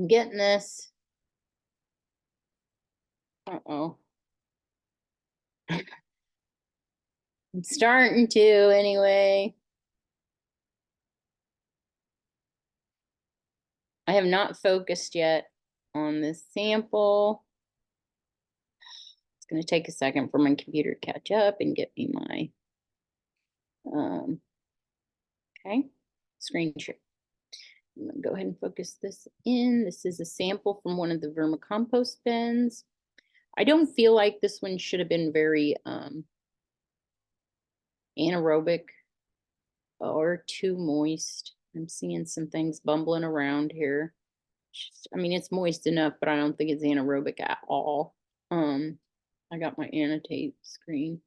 I'm getting this. Uh-oh. I'm starting to anyway. I have not focused yet on this sample. It's going to take a second for my computer to catch up and get me my, okay, screen share. I'm going to go ahead and focus this in. This is a sample from one of the vermicompost bins. I don't feel like this one should have been very anaerobic or too moist. I'm seeing some things bumbling around here. I mean, it's moist enough, but I don't think it's anaerobic at all. I got my annotate screen.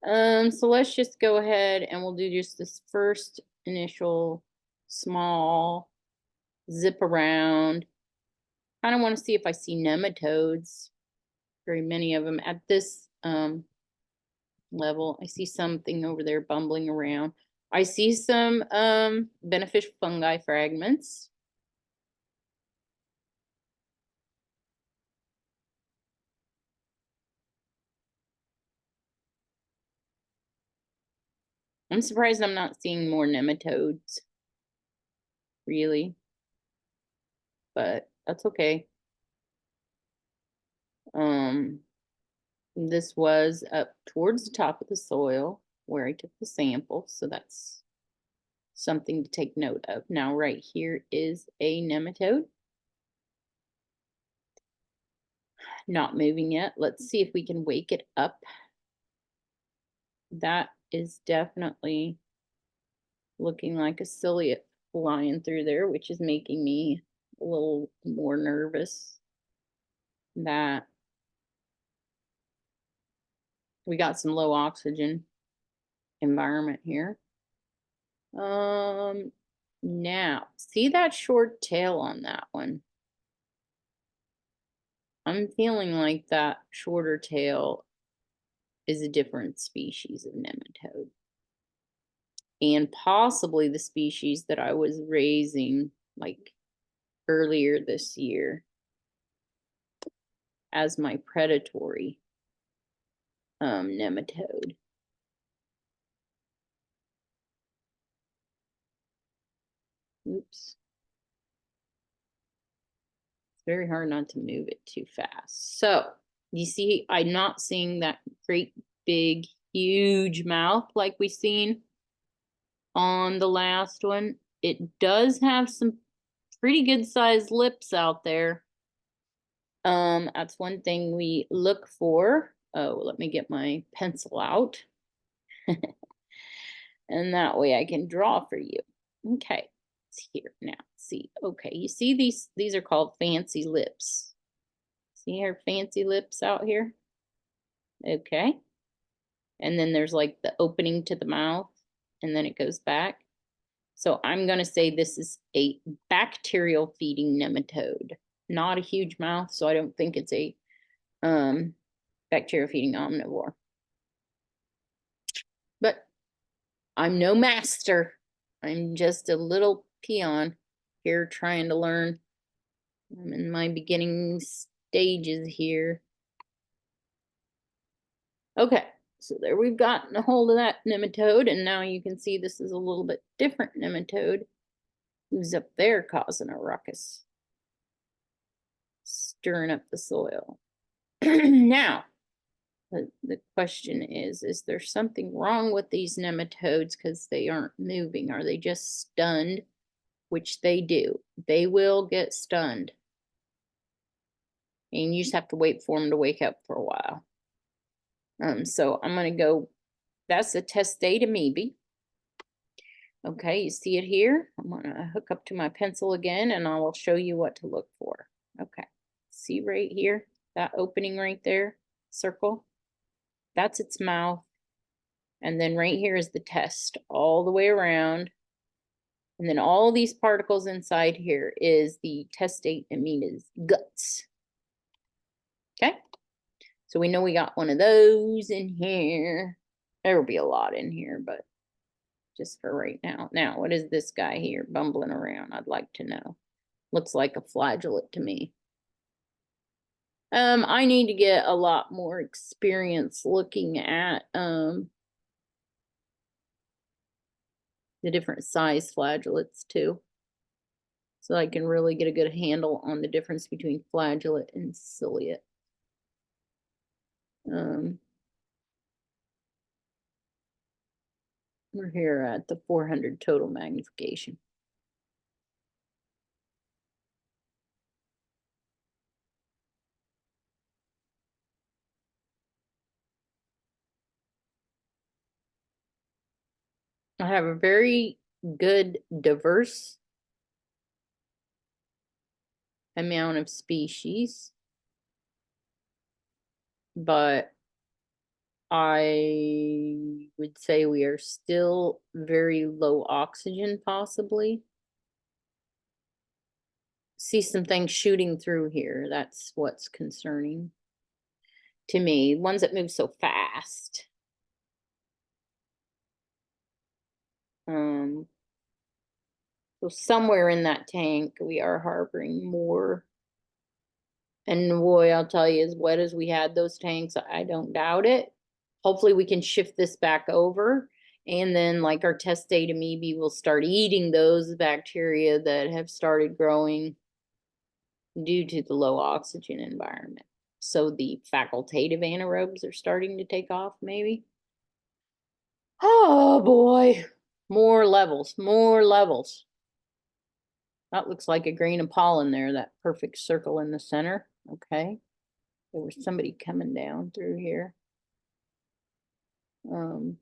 So let's just go ahead and we'll do just this first initial small zip around. Kind of want to see if I see nematodes, very many of them at this level. I see something over there bumbling around. I see some beneficial fungi fragments. I'm surprised I'm not seeing more nematodes, really, but that's okay. This was up towards the top of the soil where I took the sample, so that's something to take note of. Now, right here is a nematode. Not moving yet. Let's see if we can wake it up. That is definitely looking like a ciliate flying through there, which is making me a little more nervous that we got some low oxygen environment here. Now, see that short tail on that one? I'm feeling like that shorter tail is a different species of nematode. And possibly the species that I was raising like earlier this year as my predatory nematode. Oops. It's very hard not to move it too fast. So you see, I'm not seeing that great big huge mouth like we seen on the last one. It does have some pretty good sized lips out there. That's one thing we look for. Oh, let me get my pencil out. And that way I can draw for you. Okay, it's here now. See, okay, you see these are called fancy lips. See her fancy lips out here? Okay. And then there's like the opening to the mouth, and then it goes back. So I'm going to say this is a bacterial feeding nematode. Not a huge mouth, so I don't think it's a bacterial feeding omnivore. But I'm no master. I'm just a little peon here trying to learn. I'm in my beginning stages here. Okay, so there we've gotten a hold of that nematode, and now you can see this is a little bit different nematode who's up there causing a ruckus, stirring up the soil. Now, the question is there something wrong with these nematodes because they aren't moving? Are they just stunned? Which they do. They will get stunned. And you just have to wait for them to wake up for a while. So I'm going to go, that's a test date amoeba. Okay, you see it here? I'm going to hook up to my pencil again and I will show you what to look for. Okay, see right here, that opening right there, circle? That's its mouth. And then right here is the test all the way around. And then all these particles inside here is the testate amoeba's guts. Okay, so we know we got one of those in here. There will be a lot in here, but just for right now. Now, what is this guy here bumbling around? I'd like to know. Looks like a flagellate to me. I need to get a lot more experience looking at the different size flagellates too. So I can really get a good handle on the difference between flagellate and ciliate. We're here at the 400 total magnification. I have a very good, diverse amount of species, but I would say we are still very low oxygen, possibly. See some things shooting through here. That's what's concerning to me. Ones that move so fast. So somewhere in that tank, we are harboring more. And boy, I'll tell you, as wet as we had those tanks, I don't doubt it. Hopefully we can shift this back over. And then like our test state amoebae will start eating those bacteria that have started growing due to the low oxygen environment. So the facultative anaerobes are starting to take off, maybe. Oh boy, more levels, more levels. That looks like a grain of pollen there, that perfect circle in the center. Okay. There was somebody coming down through here. And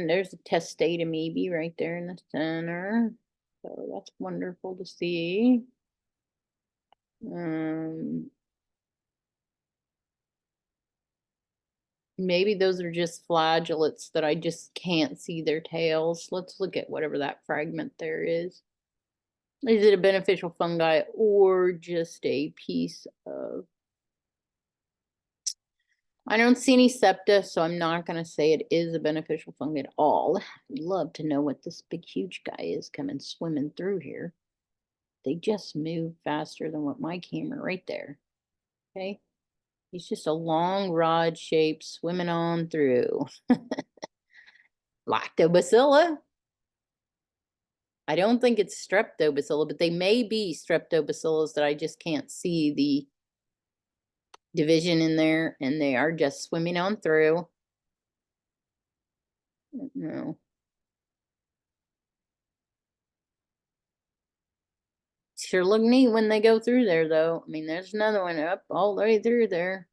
there's a testate amoeba right there in the center. So that's wonderful to see. Maybe those are just flagellates that I just can't see their tails. Let's look at whatever that fragment there is. Is it a beneficial fungi or just a piece of... I don't see any septa, so I'm not going to say it is a beneficial fungi at all. I'd love to know what this big, huge guy is coming swimming through here. They just move faster than what my camera right there. Okay. He's just a long rod shape swimming on through. Lactobacilla. I don't think it's streptobacilla, but they may be streptobacillus that I just can't see the division in there, and they are just swimming on through. No. Sure look neat when they go through there, though. I mean, there's another one up all the way through there.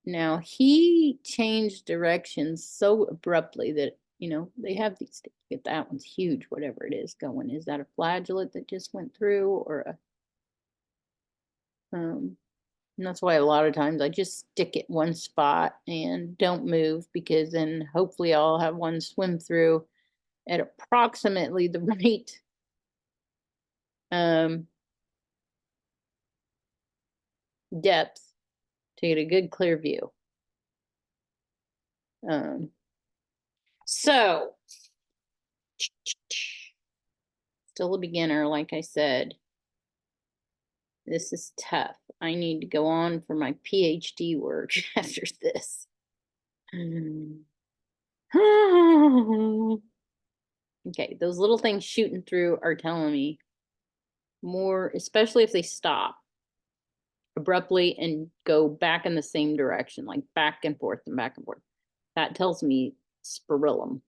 Now, he changed directions so abruptly that, you know, they have these, get that one's huge, whatever it is going. Is that a flagellate that just went through, or a, and that's why a lot of times I just stick it one spot and don't move, because then hopefully I'll have one swim through at approximately the right depth to get a good clear view. So still a beginner, like I said. This is tough. I need to go on for my PhD work after this. Okay, those little things shooting through are telling me more, especially if they stop abruptly and go back in the same direction, like back and forth and back and forth. That tells me spirillum.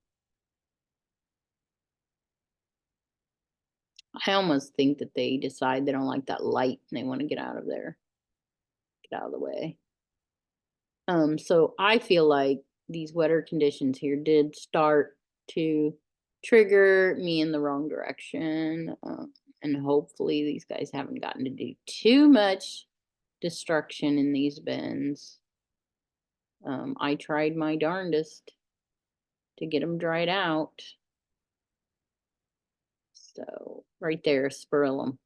I almost think that they decide they don't like that light and they want to get out of there. Get out of the way. So I feel like these wetter conditions here did start to trigger me in the wrong direction. And hopefully these guys haven't gotten to do too much destruction in these bins. I tried my darndest to get them dried out. So right there, spirillum.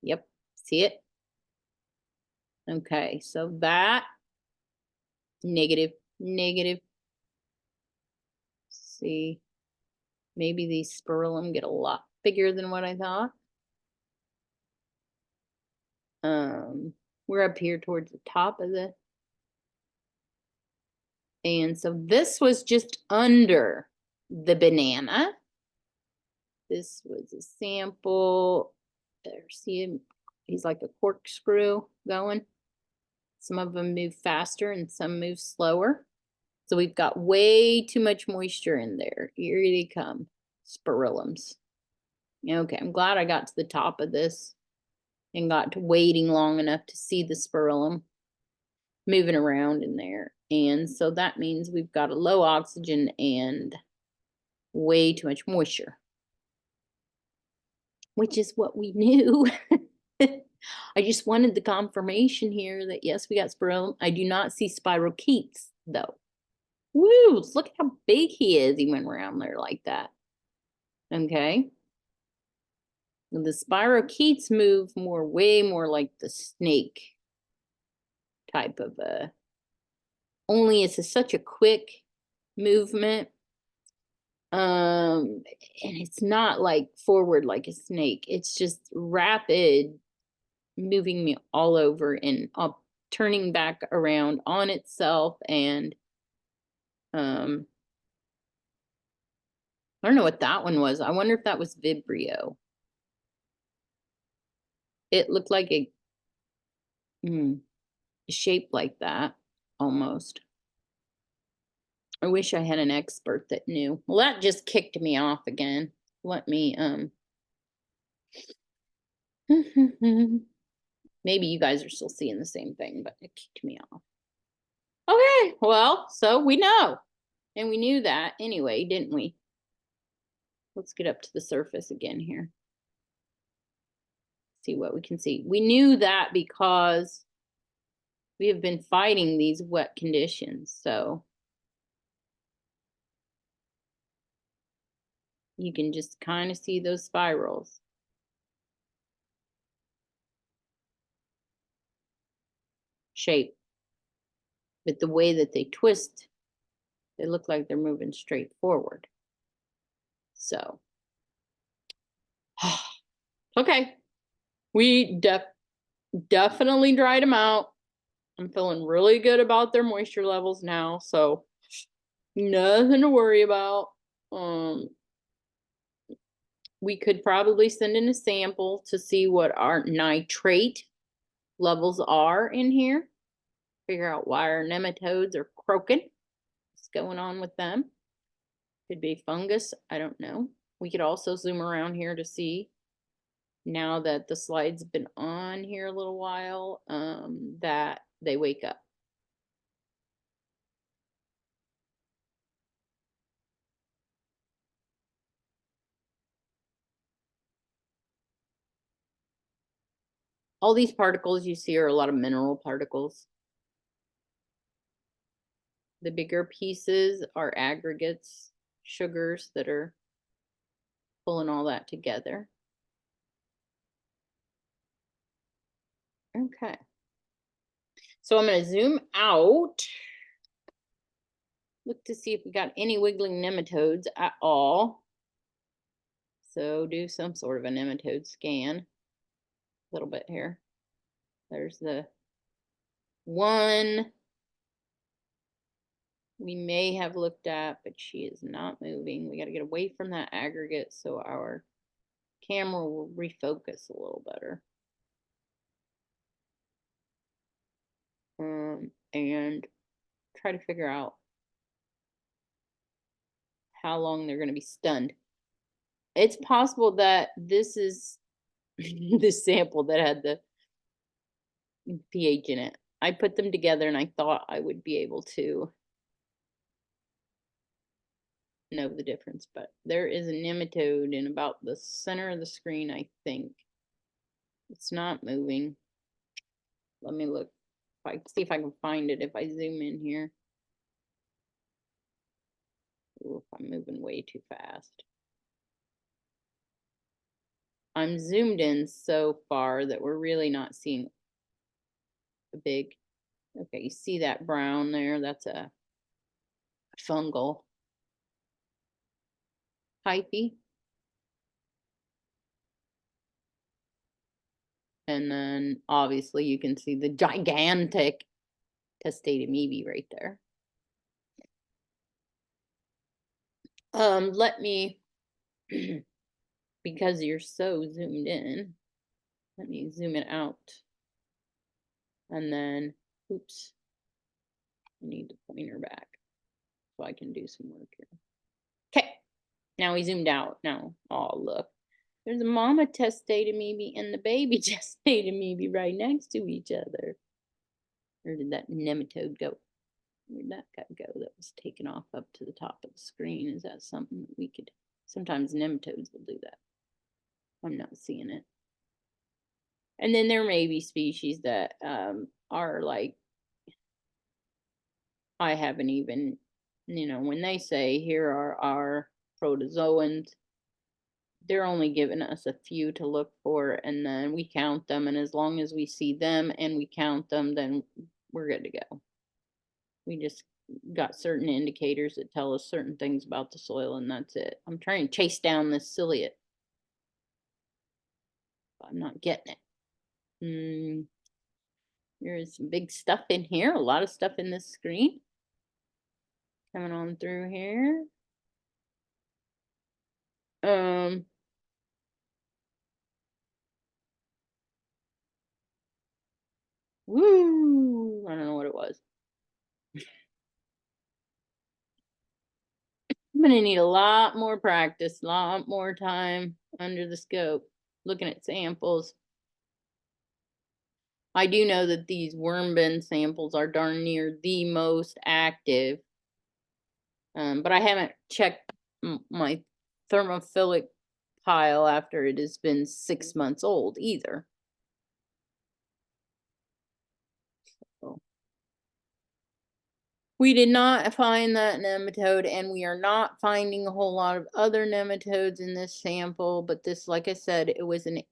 Yep, see it? Okay, so that negative, negative. see, maybe these spirillum get a lot bigger than what I thought. We're up here towards the top of the, and so this was just under the banana. This was a sample. There, see him, he's like a corkscrew going. Some of them move faster and some move slower. So we've got way too much moisture in there. Here they come, spirillums. Okay, I'm glad I got to the top of this and got to waiting long enough to see the spirillum moving around in there. And so that means we've got a low oxygen and way too much moisture, which is what we knew. I just wanted the confirmation here that yes, we got spirillum. I do not see spirochetes though. Woo, look at how big he is. He went around there like that. Okay. The spirochetes move more, way more like the snake type of only it's such a quick movement. And it's not like forward like a snake. It's just rapid moving me all over and up, turning back around on itself. And I don't know what that one was. I wonder if that was Vibrio. It looked like a shape like that almost. I wish I had an expert that knew. Well, that just kicked me off again. Let me maybe you guys are still seeing the same thing, but it kicked me off. Okay, well, so we know. And we knew that anyway, didn't we? Let's get up to the surface again here. See what we can see. We knew that because we have been fighting these wet conditions. So you can just kind of see those spirals. Shape. But the way that they twist, they look like they're moving straight forward. So, okay. We definitely dried them out. I'm feeling really good about their moisture levels now. So nothing to worry about. We could probably send in a sample to see what our nitrate levels are in here. Figure out why our nematodes are croaking. What's going on with them? Could be fungus. I don't know. We could also zoom around here to see, now that the slide's been on here a little while, that they wake up. All these particles you see are a lot of mineral particles. The bigger pieces are aggregates, sugars that are pulling all that together. Okay. So I'm going to zoom out. Look to see if we got any wiggling nematodes at all. So do some sort of a nematode scan. A little bit here. There's the one we may have looked at, but she is not moving. We got to get away from that aggregate so our camera will refocus a little better. And try to figure out how long they're going to be stunned. It's possible that this is the sample that had the pH in it. I put them together and I thought I would be able to know the difference, but there is a nematode in about the center of the screen, I think. It's not moving. Let me look. I see if I can find it if I zoom in here. Ooh, I'm moving way too fast. I'm zoomed in so far that we're really not seeing a big. Okay, you see that brown there? That's a fungal. hyphae. And then obviously you can see the gigantic testate amoebae right there. Let me, because you're so zoomed in, let me zoom it out. And then, oops, I need the pointer back so I can do some work here. Okay, now we zoomed out. Now, oh, look. There's a mama testate amoeba and the baby testate amoeba right next to each other. Where did that nematode go? Where'd that guy go that was taken off up to the top of the screen? Is that something that we could, sometimes nematodes will do that. I'm not seeing it. And then there may be species that are like, I haven't even, when they say here are our protozoans, they're only giving us a few to look for, and then we count them, and as long as we see them and we count them, then we're good to go. We just got certain indicators that tell us certain things about the soil, and that's it. I'm trying to chase down this ciliate. I'm not getting it. There's some big stuff in here, a lot of stuff in this screen. Coming on through here. Woo! I don't know what it was. I'm gonna need a lot more practice, a lot more time under the scope, looking at samples. I do know that these worm bin samples are darn near the most active, but I haven't checked my thermophilic pile after it has been 6 months old either. So, we did not find that nematode, and we are not finding a whole lot of other nematodes in this sample, but this, like I said, it was an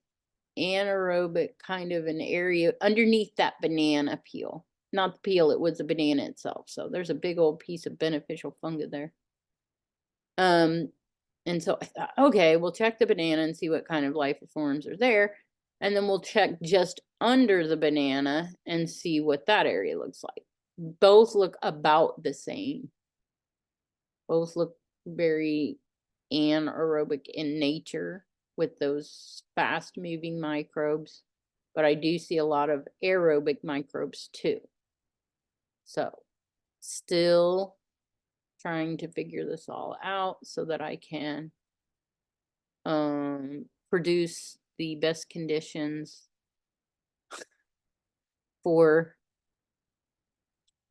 anaerobic kind of an area underneath that banana peel. Not the peel, it was the banana itself. So there's a big old piece of beneficial fungi there. And so I thought, okay, we'll check the banana and see what kind of life forms are there. And then we'll check just under the banana and see what that area looks like. Both look about the same. Both look very anaerobic in nature with those fast moving microbes, but I do see a lot of aerobic microbes too. So still trying to figure this all out so that I can produce the best conditions for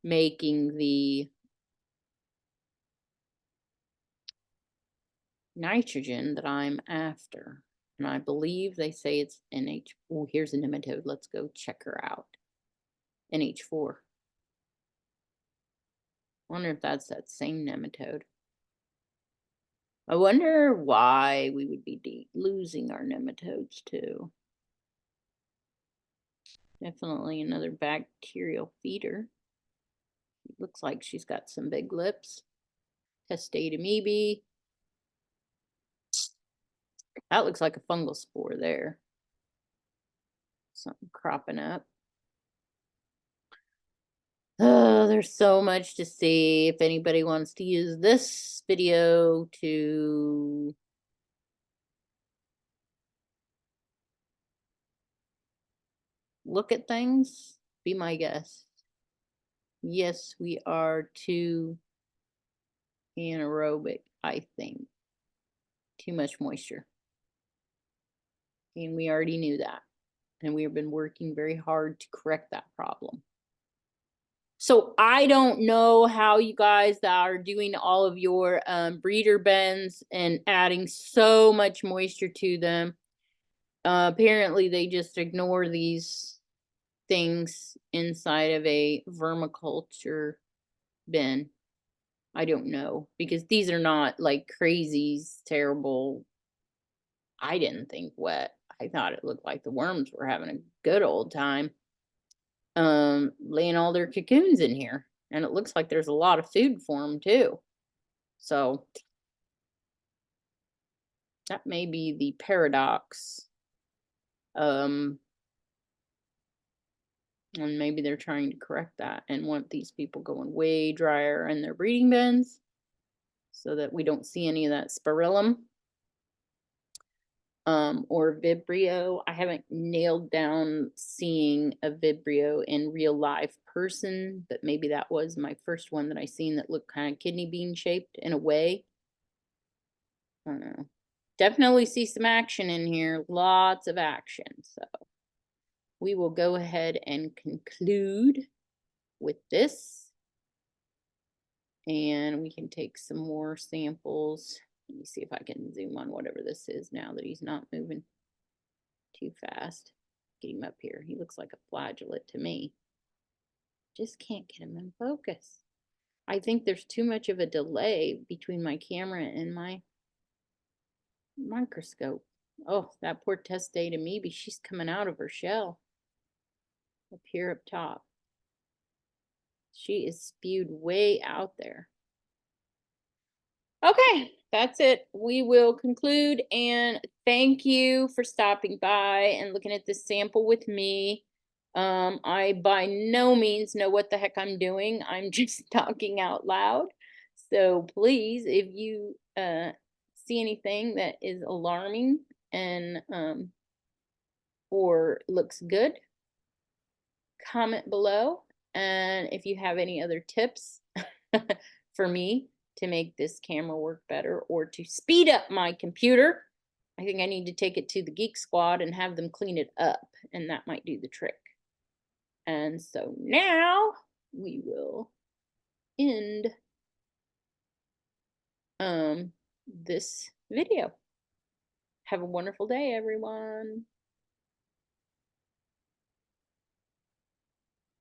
making the nitrogen that I'm after. And I believe they say it's NH. Oh, here's a nematode. Let's go check her out. NH4. I wonder if that's that same nematode. I wonder why we would be losing our nematodes too. Definitely another bacterial feeder. Looks like she's got some big lips. Testate amoebae. That looks like a fungal spore there. Something cropping up. Oh, there's so much to see. If anybody wants to use this video to look at things, be my guest. Yes, we are too anaerobic, I think. Too much moisture. And we already knew that. And we have been working very hard to correct that problem. So I don't know how you guys that are doing all of your breeder bins and adding so much moisture to them. Apparently they just ignore these things inside of a vermiculture bin. I don't know, because these are not like crazy, terrible. I didn't think wet. I thought it looked like the worms were having a good old time laying all their cocoons in here, and it looks like there's a lot of food for them too. So That may be the paradox. And maybe they're trying to correct that and want these people going way drier in their breeding bins so that we don't see any of that spirillum. Or Vibrio. I haven't nailed down seeing a Vibrio in real life person, but maybe that was my first one that I seen that looked kind of kidney bean shaped in a way. I don't know. Definitely see some action in here. Lots of action. So we will go ahead and conclude with this. And we can take some more samples. Let me see if I can zoom on whatever this is now that he's not moving too fast. Get him up here. He looks like a flagellate to me. Just can't get him in focus. I think there's too much of a delay between my camera and my microscope. Oh, that poor testate amoeba, she's coming out of her shell. Up here up top. She is spewed way out there. Okay, that's it. We will conclude, and thank you for stopping by and looking at this sample with me. I by no means know what the heck I'm doing. I'm just talking out loud. So please, if you see anything that is alarming and or looks good, comment below. And if you have any other tips for me to make this camera work better or to speed up my computer, I think I need to take it to the Geek Squad and have them clean it up, and that might do the trick. And so now we will end this video. Have a wonderful day, everyone.